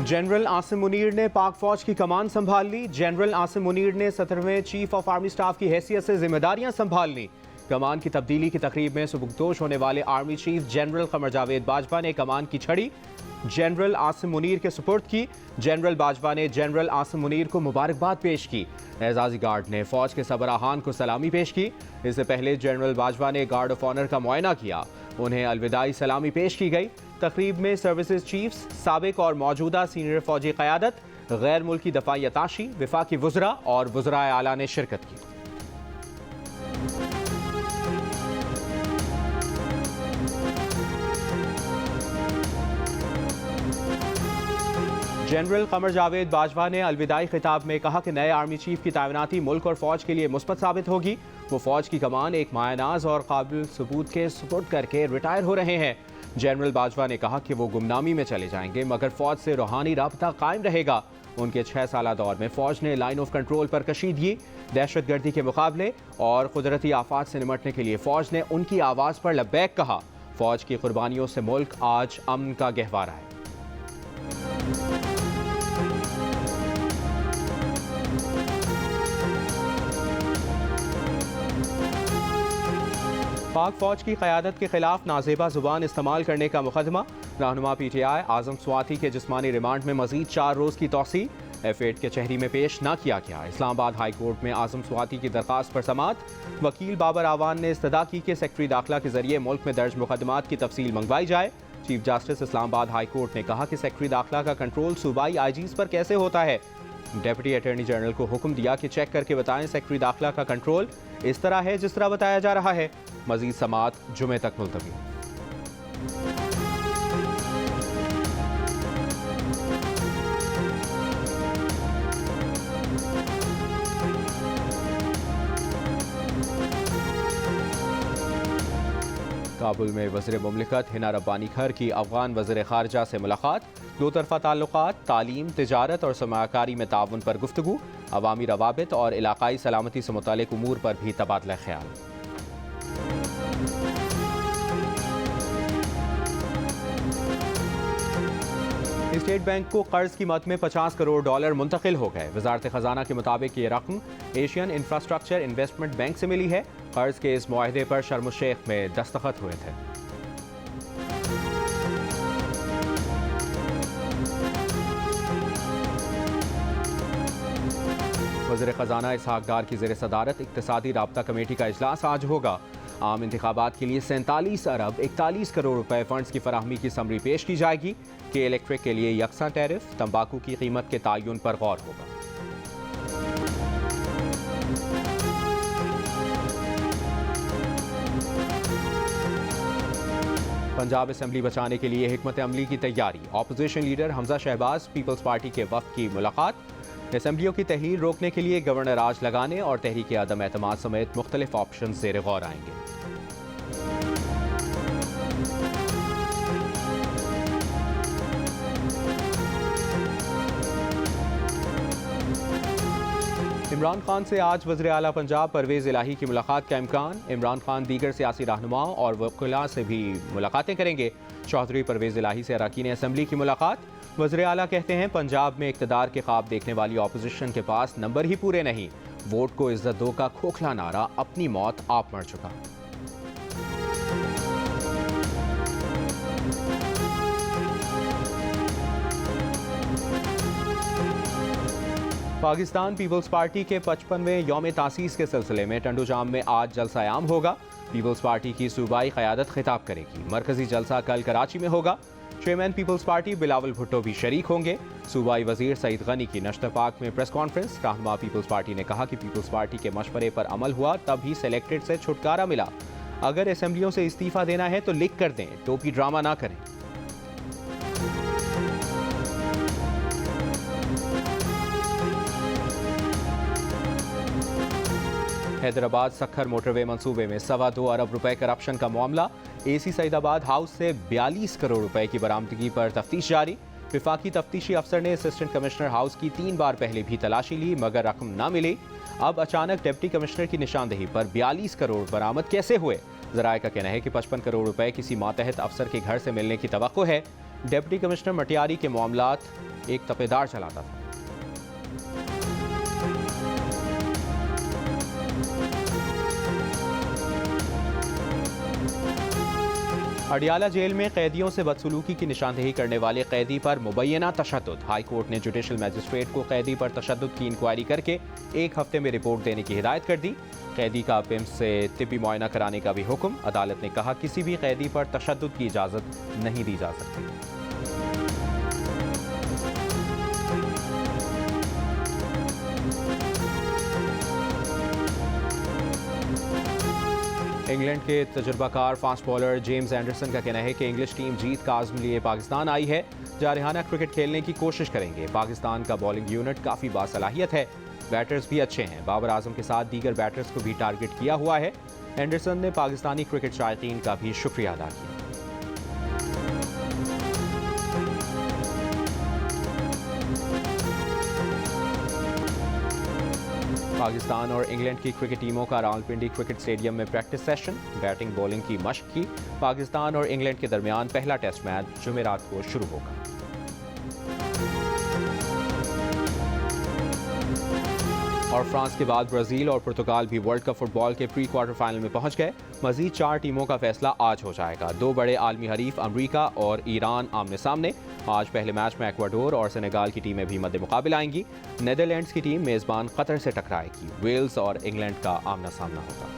General Asim Munir ने पाक फौज की कमान संभाल ली। जनरल आसिम मुनीर ने 17वें चीफ ऑफ आर्मी स्टाफ की हैसियत से जिम्मेदारियां संभाल ली। कमान की तब्दीली की तकरीब में सुबुकदोश होने वाले army chief general Qamar Javed Bajwa ने कमान की छड़ी जनरल आसिम मुनीर के सुपुर्द की। जनरल बाजवा ने जनरल आसिम मुनीर को मुबारकबाद पेश की। एजाजी गार्ड ने फौज के सबराहान को सलामी पेश की। इससे पहले जनरल बाजवा ने गार्ड ऑफ ऑनर का मुआयना किया। उन्हें अलविदाई सलामी पेश की गई। तकरीब में सर्विसेज चीफ्स, साबिक और मौजूदा सीनियर फौजी क़यादत, गैर मुल्की दफ़ाई अताशी, विफाकी वज़रा और वज़राए आला ने शिरकत की। जनरल कमर जावेद बाजवा ने अलविदाई खिताब में कहा कि नए आर्मी चीफ की तैनाती मुल्क और फौज के लिए मुस्बत साबित होगी। वो फौज की कमान एक मायनाज और काबिल सबूत के सुपुर्द करके रिटायर हो रहे हैं। जनरल बाजवा ने कहा कि वो गुमनामी में चले जाएंगे मगर फौज से रूहानी राब्ता कायम रहेगा। उनके 6 साला दौर में फौज ने लाइन ऑफ कंट्रोल पर कशीदगी, दहशतगर्दी के मुकाबले और कुदरती आफात से निमटने के लिए फौज ने उनकी आवाज़ पर लब्बैक कहा। फौज की कुर्बानियों से मुल्क आज अमन का गहवारा है। पाक फौज की क़यादत के खिलाफ नाजेबा जुबान इस्तेमाल करने का मुकदमा। रहनुमा PTI आजम स्वाति के जिस्मानी रिमांड में मजीद 4 रोज़ की तौसी। F8 के चहरी में पेश न किया गया। इस्लामाबाद हाई कोर्ट में आजम स्वाति की दरख्वास्त पर समाअत। वकील बाबर आवान ने इस्तदा की कि सेक्रेटरी दाखिला के जरिए मुल्क में दर्ज मुकदमात की तफसील मंगवाई जाए। Chief justice Islamabad high court ने कहा कि सेक्रेटरी दाखिला का कंट्रोल सूबाई IGs पर कैसे होता है। डेप्यूटी अटॉर्नी जनरल को हुक्म दिया कि चेक करके बताएं सेक्रेटरी दाखिला का कंट्रोल इस तरह है जिस तरह बताया जा रहा है। मजीद समाअत जुमे तक मुलतवी। काबुल में वज़ीर मुमलिकत हिना रब्बानी खर की अफगान वज़ीर ख़ारजा से मुलाकात। दो तरफ़ा ताल्लुक़ात, तालीम, तिजारत और सरमायाकारी में ताउन पर गुफ्तगू। अवामी रवाबित और इलाक़ाई सलामती से मुतालिक उमूर पर भी तबादला ख्याल। स्टेट बैंक को कर्ज की मद में $50 करोड़ मुंतकिल हो गए। वजारत खजाना के मुताबिक ये रकम एशियन इंफ्रास्ट्रक्चर इन्वेस्टमेंट बैंक से मिली है। कर्ज के इस मुआहदे पर शर्म शेख में दस्तखत हुए थे। वज़ीर खजाना इसहाक डार की ज़ेर सदारत इक्तिसादी राब्ता कमेटी का इजलास आज होगा। आम इंतखाबात के लिए 47 अरब 41 करोड़ रुपए फंड्स की फराहमी की समरी पेश की जाएगी। के इलेक्ट्रिक के लिए यकसा टैरिफ, तंबाकू की कीमत के तयन पर गौर होगा। पंजाब असेंबली बचाने के लिए हिकमत अमली की तैयारी। Opposition leader Hamza Shahbaz Peoples Party के वफ़द की मुलाकात। असेंबलियों की तहरीर रोकने के लिए गवर्नर राज लगाने और तहरीक अदम एतमाद समेत मुख्तलिफ ऑप्शन ज़ेर गौर आएंगे। इमरान खान से आज वज़ीर आला पंजाब परवेज़ इलाही की मुलाकात का इम्कान। इमरान खान दीगर सियासी रहनुमाओं और वकीलां से भी मुलाकातें करेंगे। चौधरी परवेज़ इलाही से अरकान असेंबली की मुलाकात। वज़ीर आला कहते हैं पंजाब में इक़्तिदार के ख्वाब देखने वाली ऑपोजिशन के पास नंबर ही पूरे नहीं। वोट को इज्जत दो का खोखला नारा अपनी मौत आप मर चुका। पाकिस्तान पीपल्स पार्टी के 55वें यौम तासीस के सिलसिले में टंडोजाम में आज जलसा-ए-आम होगा। पीपल्स पार्टी की सूबाई क़यादत खिताब करेगी। मरकजी जलसा कल कराची में होगा। Chairman Peoples Party Bilawal Bhutto भी शरीक होंगे। सूबाई वजीर सईद गनी की नश्त पाक में प्रेस कॉन्फ्रेंस। रहनुमा पीपल्स पार्टी ने कहा कि पीपल्स पार्टी के मशवरे पर अमल हुआ तभी सेलेक्टेड से छुटकारा मिला। अगर असेंबलियों से इस्तीफा देना है तो लिख कर दें, टोपी ड्रामा ना करें। हैदराबाद सखर मोटरवे मंसूबे में 2.25 अरब रुपए करप्शन का मामला। AC सईदाबाद हाउस से 42 करोड़ रुपए की बरामदगी पर तफ्तीश जारी। विफाकी तफ्तीशी अफसर ने असिस्टेंट कमिश्नर हाउस की 3 बार पहले भी तलाशी ली मगर रकम न मिली। अब अचानक डिप्टी कमिश्नर की निशानदेही पर 42 करोड़ बरामद कैसे हुए? जराये का कहना है कि 55 करोड़ रुपए किसी मातहत अफसर के घर से मिलने की तवक्को है। डिप्टी कमिश्नर मटियारी के मामलात एक तपेदार चलाता था। अडियाला जेल में कैदियों से बदसलूकी की निशानदेही करने वाले कैदी पर मुबैना तशद्दुद। हाई कोर्ट ने जुडिशल मजिस्ट्रेट को कैदी पर तशद्दुद की इंक्वायरी करके 1 हफ्ते में रिपोर्ट देने की हिदायत कर दी। कैदी का पिम्स से तिब्बी मुआयना कराने का भी हुक्म। अदालत ने कहा किसी भी कैदी पर तशद्दुद की इजाज़त नहीं दी जा सकती। इंग्लैंड के तजुर्बाकार फास्ट बॉलर जेम्स एंडरसन का कहना है कि इंग्लिश टीम जीत का आज़म लिए पाकिस्तान आई है। जारहाना क्रिकेट खेलने की कोशिश करेंगे। पाकिस्तान का बॉलिंग यूनिट काफ़ी बासलाहियत है, बैटर्स भी अच्छे हैं। बाबर आजम के साथ दीगर बैटर्स को भी टारगेट किया हुआ है। एंडरसन ने पाकिस्तानी क्रिकेट शायकीन का भी शुक्रिया अदा किया। पाकिस्तान और इंग्लैंड की क्रिकेट टीमों का रावलपिंडी क्रिकेट स्टेडियम में प्रैक्टिस सेशन, बैटिंग बॉलिंग की मशक की। पाकिस्तान और इंग्लैंड के दरमियान पहला टेस्ट मैच जुमेरात को शुरू होगा। और फ्रांस के बाद ब्राजील और पुर्तगाल भी वर्ल्ड कप फुटबॉल के प्री क्वार्टर फाइनल में पहुंच गए। मजीद 4 टीमों का फैसला आज हो जाएगा। 2 बड़े आलमी हरीफ अमरीका और ईरान आमने सामने। आज पहले मैच में इक्वाडोर और सेनेगाल की टीमें भी मद्दे मुकाबिल आएंगी। नेदरलैंड्स की टीम मेजबान कतर से टकराएगी। वेल्स और इंग्लैंड का आमना सामना होगा।